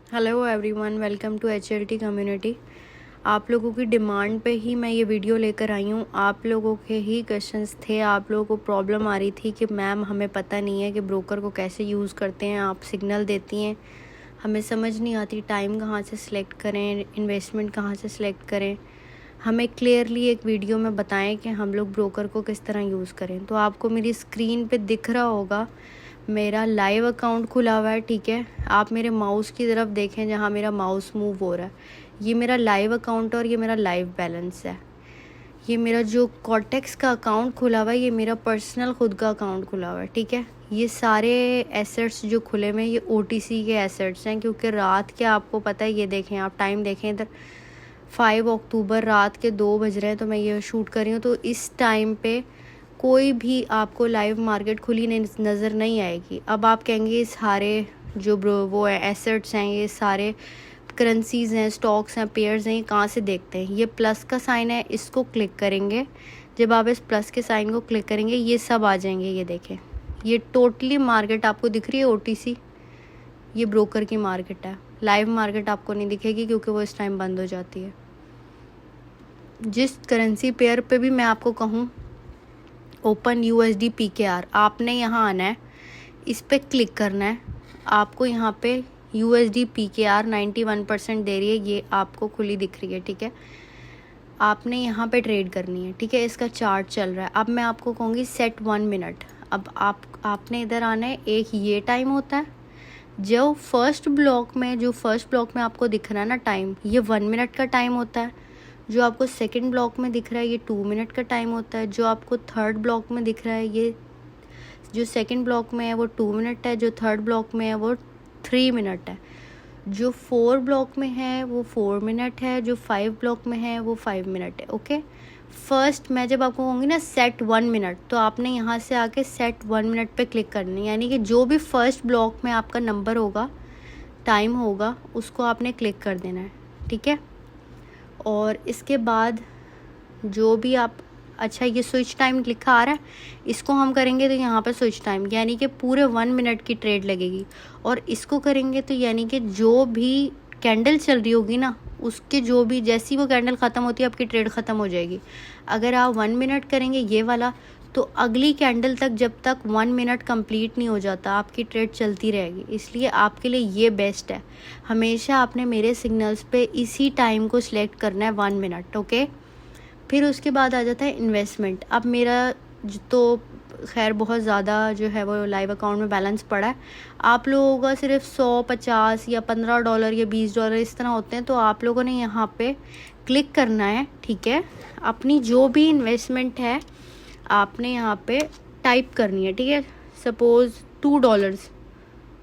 Hello everyone, welcome to HLT community. आप लोगों की डिमांड पे ही मैं ये वीडियो लेकर आई हूँ। आप लोगों के ही क्वेश्चंस थे, आप लोगों को प्रॉब्लम आ रही थी कि मैम हमें पता नहीं है कि ब्रोकर को कैसे यूज़ करते हैं, आप सिग्नल देती हैं, हमें समझ नहीं आती टाइम कहाँ से सिलेक्ट करें, इन्वेस्टमेंट कहाँ से सिलेक्ट करें। हमें क्लियरली एक वीडियो में बताएं कि हम लोग ब्रोकर को किस तरह यूज़ करें। तो आपको मेरी स्क्रीन पे दिख रहा होगा मेरा लाइव अकाउंट खुला हुआ है, ठीक है। आप मेरे माउस की तरफ देखें, जहाँ मेरा माउस मूव हो रहा है, ये मेरा लाइव अकाउंट और ये मेरा लाइव बैलेंस है। ये मेरा जो कॉर्टेक्स का अकाउंट खुला हुआ है, ये मेरा पर्सनल खुद का अकाउंट खुला हुआ है, ठीक है। ये सारे एसेट्स जो खुले हुए हैं ये OTC के एसेट्स हैं, क्योंकि रात के आपको पता है, ये देखें आप, टाइम देखें इधर, 5 अक्टूबर रात के 2 बज रहे हैं। तो मैं ये शूट कर रही हूँ, तो इस टाइम पे कोई भी आपको लाइव मार्केट खुली नज़र नहीं आएगी। अब आप कहेंगे सारे जो वो है एसेट्स हैं, ये सारे करेंसीज हैं, स्टॉक्स हैं, पेयर्स हैं, ये कहाँ से देखते हैं। ये प्लस का साइन है, इसको क्लिक करेंगे। जब आप इस प्लस के साइन को क्लिक करेंगे ये सब आ जाएंगे। ये देखें, ये टोटली मार्केट आपको दिख रही है OTC, ये ब्रोकर की मार्केट है। लाइव मार्केट आपको नहीं दिखेगी क्योंकि वो इस टाइम बंद हो जाती है। जिस करेंसी पेयर पे भी मैं आपको कहूँ ओपन USD PKR, आपने यहाँ आना है, इस पर क्लिक करना है। आपको यहाँ पे USD PKR 91% दे रही है, ये आपको खुली दिख रही है, ठीक है। आपने यहाँ पे ट्रेड करनी है, ठीक है। इसका चार्ट चल रहा है। अब मैं आपको कहूँगी सेट 1 मिनट। अब आपने इधर आना है। एक ये टाइम होता है जो फर्स्ट ब्लॉक में आपको दिख रहा है ना टाइम, ये 1 मिनट का टाइम होता है। जो आपको सेकंड ब्लॉक में दिख रहा है ये 2 मिनट का टाइम होता है। जो आपको थर्ड ब्लॉक में दिख रहा है, ये जो सेकंड ब्लॉक में है वो 2 मिनट है, जो थर्ड ब्लॉक में है वो 3 मिनट है, जो 4 ब्लॉक में है वो 4 मिनट है, जो 5 ब्लॉक में है वो 5 मिनट है, ओके। फर्स्ट मैं जब आपको कहूँगी ना सेट 1 मिनट, तो आपने यहाँ से आके सेट 1 मिनट पे क्लिक करनी है। यानी कि जो भी फर्स्ट ब्लॉक में आपका नंबर होगा, टाइम होगा, उसको आपने क्लिक कर देना है, ठीक है। और इसके बाद जो भी आप, अच्छा ये स्विच टाइम लिखा आ रहा है, इसको हम करेंगे तो यहाँ पर स्विच टाइम यानी कि पूरे 1 मिनट की ट्रेड लगेगी। और इसको करेंगे तो यानी कि जो भी कैंडल चल रही होगी ना, उसके जो भी, जैसी वो कैंडल ख़त्म होती है आपकी ट्रेड ख़त्म हो जाएगी। अगर आप 1 मिनट करेंगे ये वाला, तो अगली कैंडल तक, जब तक 1 मिनट कंप्लीट नहीं हो जाता, आपकी ट्रेड चलती रहेगी। इसलिए आपके लिए ये बेस्ट है। हमेशा आपने मेरे सिग्नल्स पे इसी टाइम को सिलेक्ट करना है, 1 मिनट, ओके। फिर उसके बाद आ जाता है इन्वेस्टमेंट। अब मेरा तो खैर बहुत ज़्यादा जो है वो लाइव अकाउंट में बैलेंस पड़ा है। आप लोगों का सिर्फ 100, 50 या $15 या $20 इस तरह होते हैं। तो आप लोगों ने यहाँ पे क्लिक करना है, ठीक है। अपनी जो भी इन्वेस्टमेंट है आपने यहाँ पे टाइप करनी है, ठीक है। सपोज़ $2,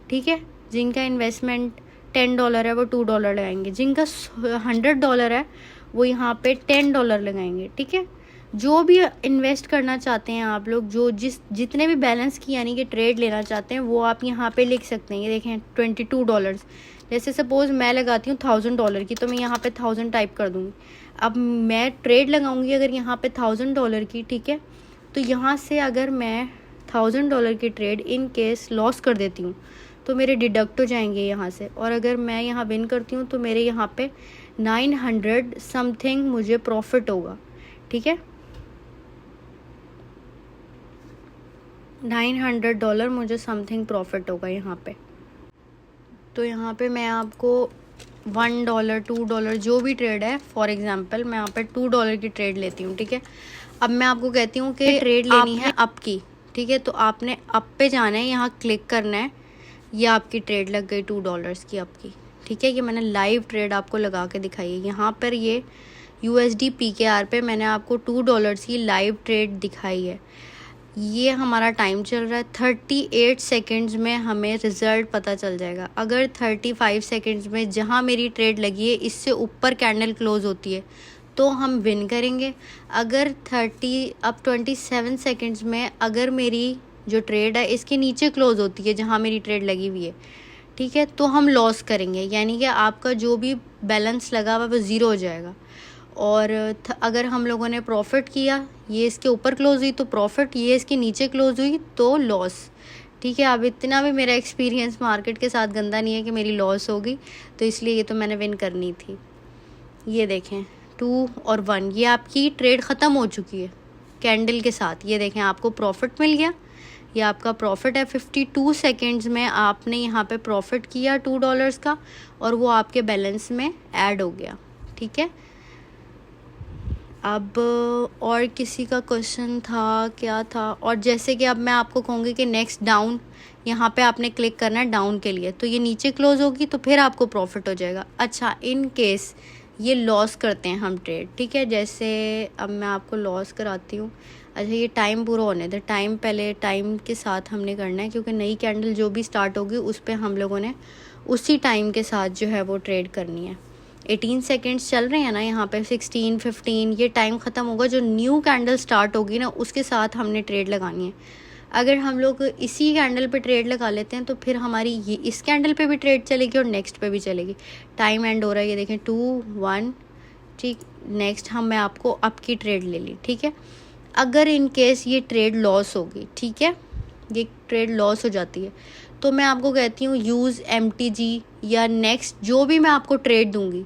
ठीक है। जिनका इन्वेस्टमेंट $10 है वो $2 लगाएंगे, जिनका $100 है वो यहाँ पे $10 लगाएंगे, ठीक है। जो भी इन्वेस्ट करना चाहते हैं आप लोग, जो जितने भी बैलेंस की यानी कि ट्रेड लेना चाहते हैं, वो आप यहाँ पे लिख सकते हैं। ये देखें $22। जैसे सपोज़ मैं लगाती हूँ $1000 की, तो मैं यहाँ पे 1000 टाइप कर दूँगी। अब मैं ट्रेड लगाऊंगी अगर यहाँ पे $1000 की, ठीक है। तो यहाँ से अगर मैं $1000 की ट्रेड इन केस लॉस कर देती हूँ तो मेरे डिडक्ट हो जाएंगे यहाँ से। और अगर मैं यहाँ विन करती हूँ तो मेरे यहाँ पे 900 समथिंग मुझे प्रॉफिट होगा, ठीक है। $900 मुझे समथिंग प्रॉफिट होगा यहाँ पे। तो यहाँ पे मैं आपको $1, $2 जो भी ट्रेड है, फॉर एग्जांपल मैं यहाँ पे $2 की ट्रेड लेती हूँ, ठीक है। अब मैं आपको कहती हूँ कि ट्रेड लेनी है अप की, ठीक है। तो आपने अप पे जाना है, यहाँ क्लिक करना है। ये आपकी ट्रेड लग गई $2 की अप की, ठीक है। ये मैंने लाइव ट्रेड आपको लगा के दिखाई है। यहाँ पर ये USD PKR पे मैंने आपको $2 की लाइव ट्रेड दिखाई है। ये हमारा टाइम चल रहा है। 38 सेकेंड्स में हमें रिज़ल्ट पता चल जाएगा। अगर 35 सेकेंड्स में जहाँ मेरी ट्रेड लगी है इससे ऊपर कैंडल क्लोज होती है तो हम विन करेंगे। अगर 27 सेकेंड्स में अगर मेरी जो ट्रेड है इसके नीचे क्लोज होती है जहाँ मेरी ट्रेड लगी हुई है, ठीक है, तो हम लॉस करेंगे। यानी कि आपका जो भी बैलेंस लगा हुआ वो ज़ीरो हो जाएगा। और अगर हम लोगों ने प्रॉफिट किया, ये इसके ऊपर क्लोज हुई तो प्रॉफिट, ये इसके नीचे क्लोज हुई तो लॉस, ठीक है। अब इतना भी मेरा एक्सपीरियंस मार्केट के साथ गंदा नहीं है कि मेरी लॉस होगी, तो इसलिए ये तो मैंने विन करनी थी। ये देखें 2 और 1, ये आपकी ट्रेड ख़त्म हो चुकी है कैंडल के साथ। ये देखें आपको प्रॉफिट मिल गया, ये आपका प्रॉफिट है। 52 सेकेंड्स में आपने यहाँ पे प्रॉफिट किया $2 का, और वो आपके बैलेंस में ऐड हो गया। ठीक है। अब और किसी का क्वेश्चन था, क्या था? और जैसे कि अब मैं आपको कहूँगी कि नेक्स्ट डाउन, यहाँ पे आपने क्लिक करना है डाउन के लिए, तो ये नीचे क्लोज होगी तो फिर आपको प्रॉफिट हो जाएगा। अच्छा, इन केस ये लॉस करते हैं हम ट्रेड, ठीक है, जैसे अब मैं आपको लॉस कराती हूँ। अच्छा, ये टाइम पूरा होने दे, टाइम पहले टाइम के साथ हमने करना है, क्योंकि नई कैंडल जो भी स्टार्ट होगी उस पर हम लोगों ने उसी टाइम के साथ जो है वो ट्रेड करनी है। 18 सेकेंड्स चल रहे हैं ना यहाँ पे, 16, 15, ये टाइम ख़त्म होगा, जो न्यू कैंडल स्टार्ट होगी ना उसके साथ हमने ट्रेड लगानी है। अगर हम लोग इसी कैंडल पे ट्रेड लगा लेते हैं तो फिर हमारी ये इस कैंडल पे भी ट्रेड चलेगी और नेक्स्ट पे भी चलेगी। टाइम एंड हो रहा है, ये देखें 2, 1, ठीक। नेक्स्ट मैं आपको अप की ट्रेड ले ली, ठीक है। अगर इन केस ये ट्रेड लॉस होगी, ठीक है, ये ट्रेड लॉस हो जाती है, तो मैं आपको कहती हूँ यूज़ MTG या नेक्स्ट जो भी मैं आपको ट्रेड दूंगी,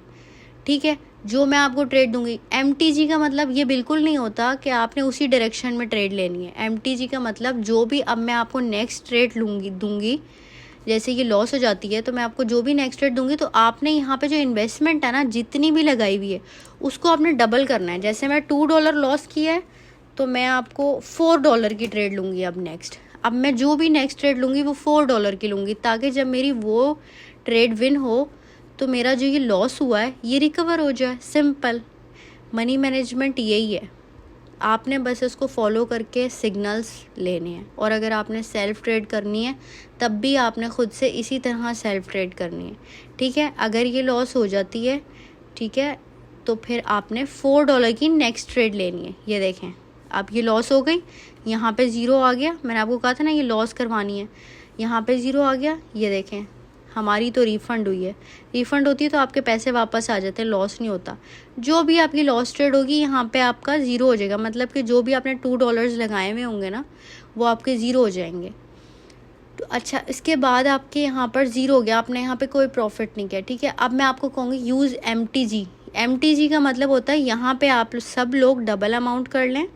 ठीक है, जो मैं आपको ट्रेड दूंगी। MTG का मतलब ये बिल्कुल नहीं होता कि आपने उसी डायरेक्शन में ट्रेड लेनी है। MTG का मतलब जो भी अब मैं आपको नेक्स्ट ट्रेड दूंगी, जैसे ये लॉस हो जाती है तो मैं आपको जो भी नेक्स्ट ट्रेड दूंगी, तो आपने यहाँ पे जो इन्वेस्टमेंट है ना जितनी भी लगाई हुई है उसको आपने डबल करना है। जैसे मैं $2 लॉस किया है तो मैं आपको $4 की ट्रेड लूँगी। अब मैं जो भी नेक्स्ट ट्रेड लूँगी वो $4 की लूँगी, ताकि जब मेरी वो ट्रेड विन हो तो मेरा जो ये लॉस हुआ है ये रिकवर हो जाए। सिंपल मनी मैनेजमेंट यही है, आपने बस इसको फॉलो करके सिग्नल्स लेने हैं। और अगर आपने सेल्फ ट्रेड करनी है तब भी आपने ख़ुद से इसी तरह सेल्फ ट्रेड करनी है, ठीक है। अगर ये लॉस हो जाती है, ठीक है, तो फिर आपने $4 की नेक्स्ट ट्रेड लेनी है। ये देखें अब ये लॉस हो गई, यहाँ पे 0 आ गया, मैंने आपको कहा था ना ये लॉस करवानी है, यहाँ पे 0 आ गया। ये देखें हमारी तो रिफ़ंड हुई है, रिफ़ंड होती है तो आपके पैसे वापस आ जाते हैं, लॉस नहीं होता। जो भी आपकी लॉस ट्रेड होगी यहाँ पे आपका 0 हो जाएगा, मतलब कि जो भी आपने $2 लगाए हुए होंगे ना वो आपके 0 हो जाएंगे। तो अच्छा, इसके बाद आपके यहाँ पर 0 हो गया, आपने यहाँ पे कोई प्रॉफिट नहीं किया, ठीक है। अब मैं आपको कहूँगी यूज़ MTG का मतलब होता है यहाँ पे आप सब लोग डबल अमाउंट कर लें,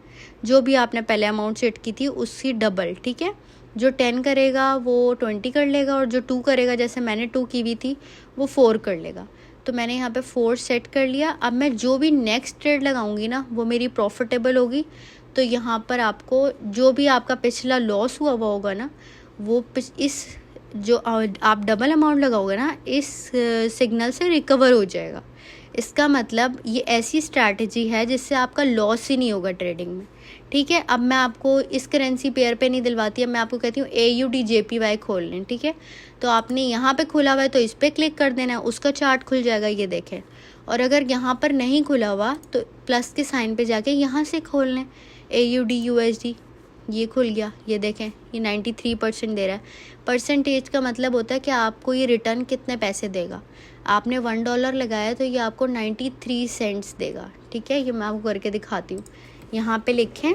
जो भी आपने पहले अमाउंट सेट की थी उसकी डबल, ठीक है। जो 10 करेगा वो 20 कर लेगा, और जो 2 करेगा, जैसे मैंने 2 की हुई थी, वो 4 कर लेगा। तो मैंने यहाँ पे 4 सेट कर लिया। अब मैं जो भी नेक्स्ट ट्रेड लगाऊंगी ना वो मेरी प्रॉफिटेबल होगी। तो यहाँ पर आपको जो भी आपका पिछला लॉस हुआ होगा ना, वो इस जो आप डबल अमाउंट लगाओगे ना इस सिग्नल से रिकवर हो जाएगा। इसका मतलब ये ऐसी स्ट्रैटेजी है जिससे आपका लॉस ही नहीं होगा ट्रेडिंग में, ठीक है। अब मैं आपको इस करेंसी पेयर पे नहीं दिलवाती, अब मैं आपको कहती हूँ AUD JPY खोल लें, ठीक है। तो आपने यहाँ पे खुला हुआ है तो इस पर क्लिक कर देना है, उसका चार्ट खुल जाएगा, ये देखें। और अगर यहाँ पर नहीं खुला हुआ तो प्लस के साइन पे जाके यहाँ से खोल लें AUD USD, ये खुल गया। ये देखें ये 93% दे रहा है। परसेंटेज का मतलब होता है कि आपको ये रिटर्न कितने पैसे देगा। आपने $1 लगाया तो ये आपको 93 सेंट्स देगा, ठीक है। ये मैं आपको करके दिखाती हूँ, यहाँ पे लिखें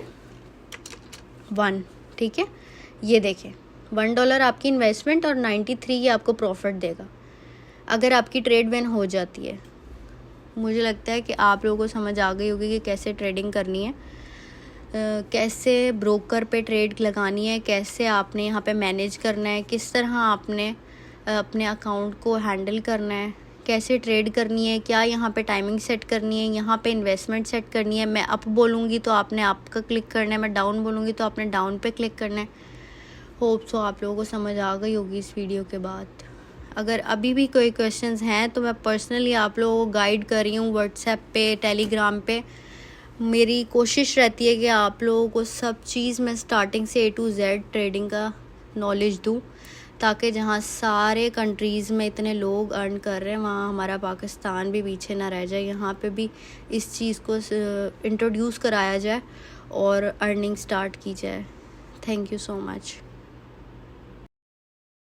1, ठीक है। ये देखें $1 आपकी इन्वेस्टमेंट और 93 ये आपको प्रॉफिट देगा अगर आपकी ट्रेड विन हो जाती है। मुझे लगता है कि आप लोगों को समझ आ गई होगी कि कैसे ट्रेडिंग करनी है, कैसे ब्रोकर पे ट्रेड लगानी है, कैसे आपने यहाँ पे मैनेज करना है, किस तरह आपने अपने अकाउंट को हैंडल करना है, कैसे ट्रेड करनी है, क्या यहाँ पे टाइमिंग सेट करनी है, यहाँ पे इन्वेस्टमेंट सेट करनी है। मैं अप बोलूँगी तो आपने अप का क्लिक करना है, मैं डाउन बोलूँगी तो आपने डाउन पे क्लिक करना है। होप सो आप लोगों को समझ आ गई होगी इस वीडियो के बाद। अगर अभी भी कोई क्वेश्चंस हैं तो मैं पर्सनली आप लोगों को गाइड कर रही हूँ व्हाट्सएप पे, टेलीग्राम पे। मेरी कोशिश रहती है कि आप लोगों को सब चीज़ मैं स्टार्टिंग से A to Z ट्रेडिंग का नॉलेज दूँ, ताकि जहाँ सारे कंट्रीज़ में इतने लोग अर्न कर रहे हैं वहाँ हमारा पाकिस्तान भी पीछे ना रह जाए। यहाँ पे भी इस चीज़ को इंट्रोड्यूस कराया जाए और अर्निंग स्टार्ट की जाए। Thank you so much.